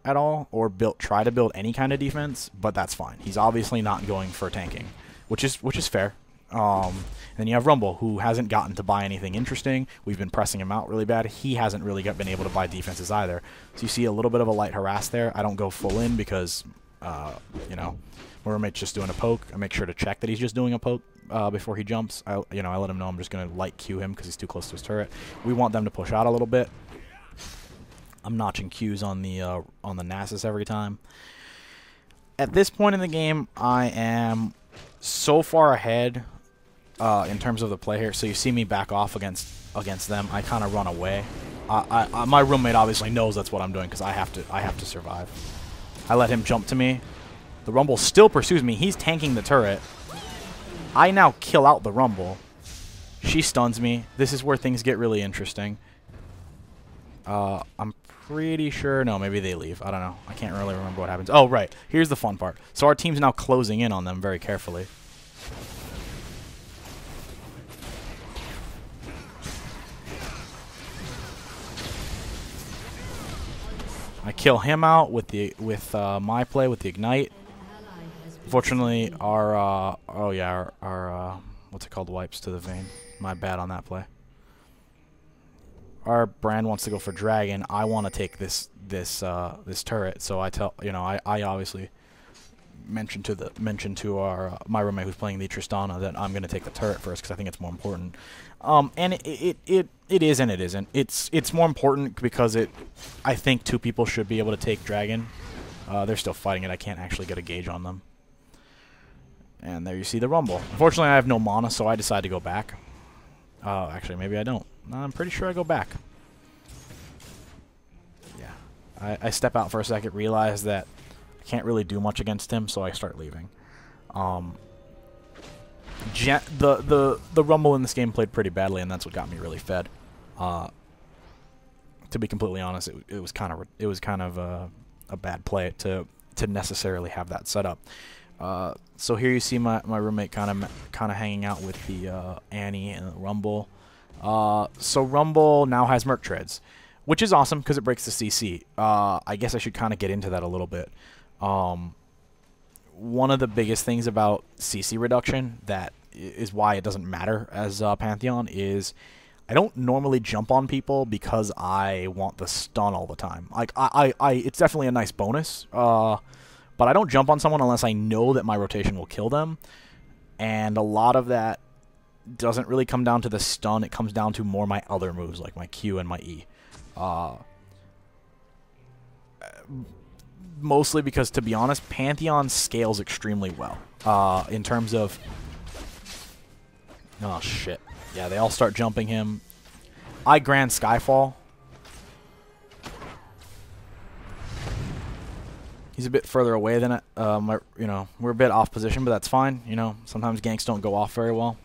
at all or try to build any kind of defense, but that's fine. He's obviously not going for tanking, which is fair. Then you have Rumble, who hasn't gotten to buy anything interesting. We've been pressing him out really bad. He hasn't really been able to buy defenses either. So you see a little bit of a light harass there. I don't go full in because, you know, my roommate's just doing a poke. I make sure to check that he's just doing a poke before he jumps. I let him know I'm just going to light Q him because he's too close to his turret. We want them to push out a little bit. I'm notching Qs on the Nasus every time. At this point in the game, I am so far ahead in terms of the play here. So you see me back off against them. I kind of run away. My roommate obviously knows that's what I'm doing because I have to survive. I let him jump to me. The Rumble still pursues me. He's tanking the turret. I now kill out the Rumble. She stuns me. This is where things get really interesting. I'm pretty sure... No, maybe they leave. I don't know. I can't really remember what happens. Oh, right. Here's the fun part. So our team's now closing in on them very carefully. I kill him out with my play with the ignite. Fortunately, our what's it called, wipes to the vein. My bad on that play. Our brand wants to go for dragon. I want to take this turret, so I obviously mentioned to our my roommate who's playing the Tristana that I'm going to take the turret first because I think it's more important. And it is and it isn't. It's more important because I think two people should be able to take dragon. They're still fighting it. I can't actually get a gauge on them. And there you see the Rumble. Unfortunately, I have no mana, so I decide to go back. Actually, maybe I don't. I'm pretty sure I go back. Yeah. I step out for a second, realize that I can't really do much against him, so I start leaving. The Rumble in this game played pretty badly, and that's what got me really fed. To be completely honest, it was kind of a bad play to necessarily have that set up. So here you see my roommate kind of hanging out with the Annie and the Rumble. So Rumble now has Merc Treads, which is awesome because it breaks the CC. I guess I should kind of get into that a little bit. One of the biggest things about CC reduction that is why it doesn't matter as Pantheon is I don't normally jump on people because I want the stun all the time. Like it's definitely a nice bonus. But I don't jump on someone unless I know that my rotation will kill them. And a lot of that doesn't really come down to the stun. It comes down to more my other moves, like my Q and my E. Mostly because, to be honest, Pantheon scales extremely well. In terms of... Oh, shit. Yeah, they all start jumping him. I Grand Skyfall. He's a bit further away than it. We're a bit off position, but that's fine. You know, sometimes ganks don't go off very well.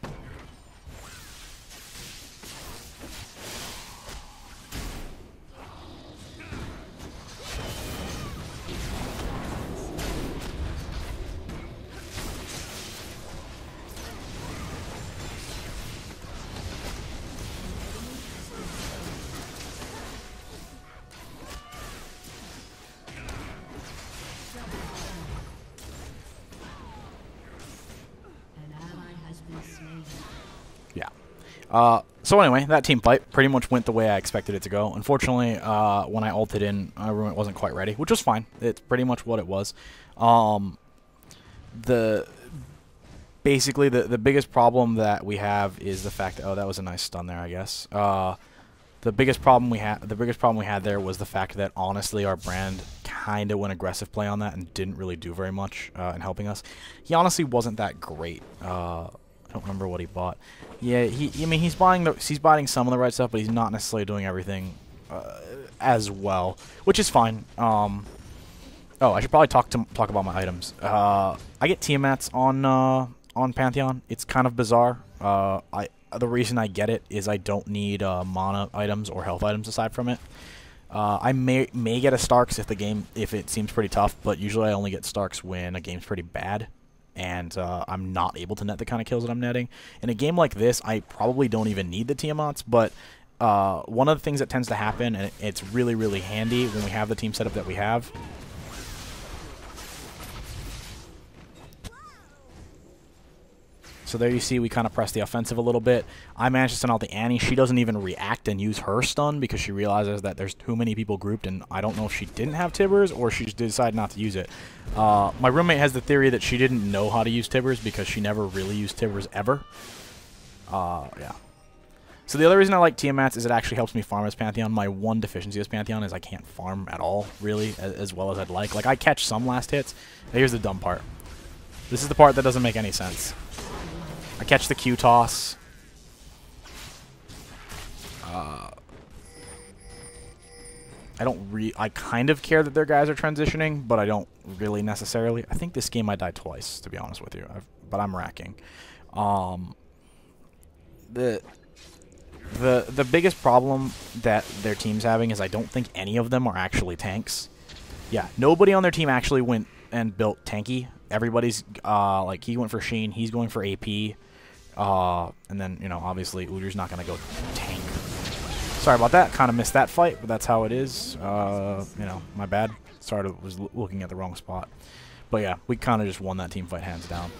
Yeah. So anyway, that team fight pretty much went the way I expected it to go. Unfortunately, when I ulted in, my roommate wasn't quite ready, which was fine. It's pretty much what it was. Basically, the biggest problem that we have is the fact that, oh, that was a nice stun there, I guess. The biggest problem we had there was the fact that honestly our brand kind of went aggressive play on that and didn't really do very much in helping us. He honestly wasn't that great. I don't remember what he bought. Yeah, he's buying some of the right stuff, but he's not necessarily doing everything as well, which is fine. Oh, I should probably talk about my items. I get Tiamats on Pantheon. It's kind of bizarre. The reason I get it is I don't need mana items or health items aside from it. I may get a Starks if it seems pretty tough, but usually I only get Starks when a game's pretty bad. And I'm not able to net the kind of kills that I'm netting. In a game like this, I probably don't even need the Tiamats, but one of the things that tends to happen, and it's really, really handy when we have the team setup that we have. So there you see we kind of press the offensive a little bit. I managed to send out the Annie. She doesn't even react and use her stun because she realizes that there's too many people grouped, and I don't know if she didn't have Tibbers or she just decided not to use it. My roommate has the theory that she didn't know how to use Tibbers because she never really used Tibbers ever. Yeah. So the other reason I like Tiamat's is it actually helps me farm as Pantheon. My one deficiency as Pantheon is I can't farm at all, really, as well as I'd like. Like, I catch some last hits. Now, here's the dumb part. This is the part that doesn't make any sense. I catch the Q toss. I kind of care that their guys are transitioning, but I don't really necessarily. I think this game I died twice, to be honest with you, but I'm racking. The biggest problem that their team's having is I don't think any of them are actually tanks. Yeah, nobody on their team actually went and built tanky. Everybody's like, he went for Sheen, he's going for AP. And then, you know, obviously Udyr's not going to go tank. Sorry about that. Kind of missed that fight, but that's how it is. You know, my bad. Was looking at the wrong spot. But yeah, we kind of just won that team fight hands down.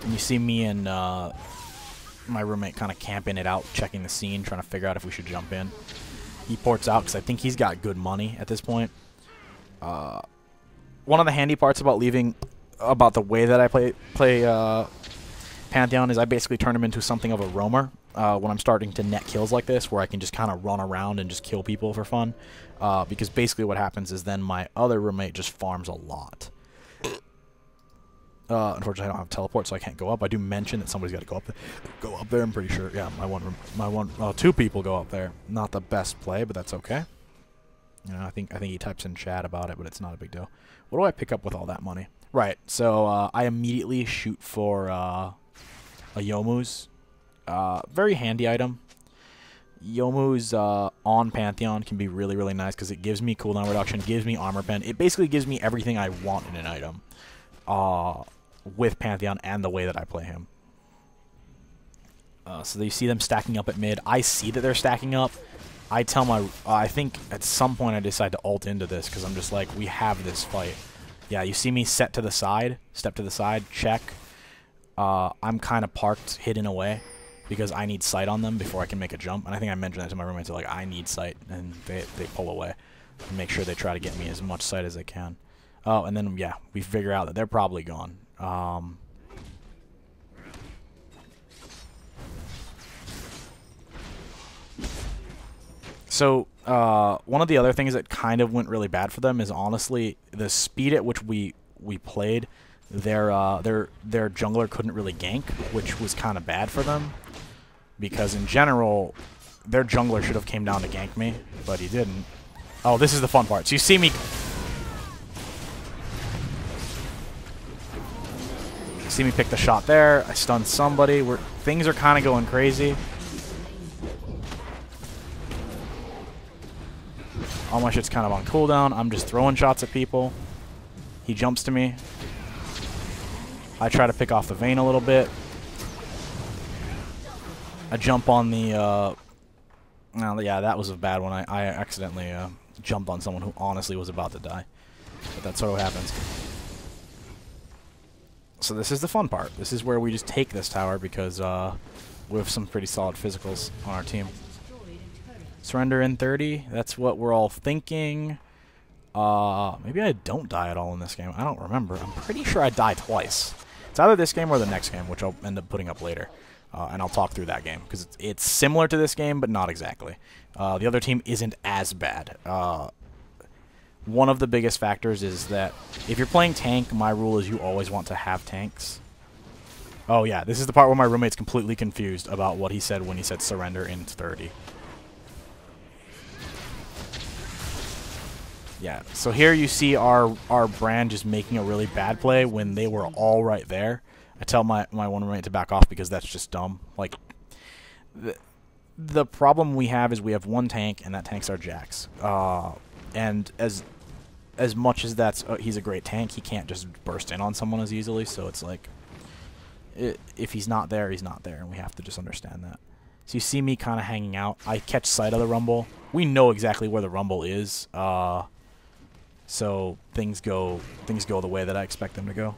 And you see me and my roommate kind of camping it out, checking the scene, trying to figure out if we should jump in. He ports out because I think he's got good money at this point. One of the handy parts about the way that I play Pantheon is I basically turn him into something of a roamer when I'm starting to net kills like this, where I can just kind of run around and just kill people for fun. Because basically what happens is then my other roommate just farms a lot. Unfortunately, I don't have teleport, so I can't go up. I do mention that somebody's got to go up there. I'm pretty sure. Yeah, two people go up there. Not the best play, but that's okay. You know, I think he types in chat about it, but it's not a big deal. What do I pick up with all that money? Right, so I immediately shoot for a Youmuu's. Very handy item. Youmuu's on Pantheon can be really, really nice because it gives me cooldown reduction, gives me armor pen. It basically gives me everything I want in an item with Pantheon and the way that I play him. So you see them stacking up at mid. I see that they're stacking up. I tell my... I think at some point I decide to ult into this because I'm just like, we have this fight. Yeah, you see me step to the side, check. I'm kind of parked, hidden away, because I need sight on them before I can make a jump. And I think I mentioned that to my roommates, like, I need sight, and they pull away and make sure they try to get me as much sight as they can. Oh, and then, yeah, we figure out that they're probably gone. So, one of the other things that kind of went really bad for them is honestly the speed at which we played. Their jungler couldn't really gank, which was kind of bad for them, because in general, their jungler should have came down to gank me, but he didn't. Oh, this is the fun part. So you see me pick the shot there. I stunned somebody. Things are kind of going crazy. All my shit's kind of on cooldown. I'm just throwing shots at people. He jumps to me. I try to pick off the Vayne a little bit. I jump on the... yeah, that was a bad one. I accidentally jumped on someone who honestly was about to die. But that's sort of what happens. So this is the fun part. This is where we just take this tower because we have some pretty solid physicals on our team. Surrender in 30. That's what we're all thinking. Maybe I don't die at all in this game. I don't remember. I'm pretty sure I die twice. It's either this game or the next game, which I'll end up putting up later. And I'll talk through that game, because it's similar to this game, but not exactly. The other team isn't as bad. One of the biggest factors is that if you're playing tank, my rule is you always want to have tanks. Oh yeah, this is the part where my roommate's completely confused about what he said when he said surrender in 30. Yeah, so here you see our brand just making a really bad play when they were all right there. I tell my one roommate to back off because that's just dumb. Like, the problem we have is we have one tank, and that tank's our Jax. And as much as he's a great tank, he can't just burst in on someone as easily, so it's like, if he's not there, he's not there, and we have to just understand that. So you see me kind of hanging out. I catch sight of the rumble. We know exactly where the rumble is, so things go the way that I expect them to go.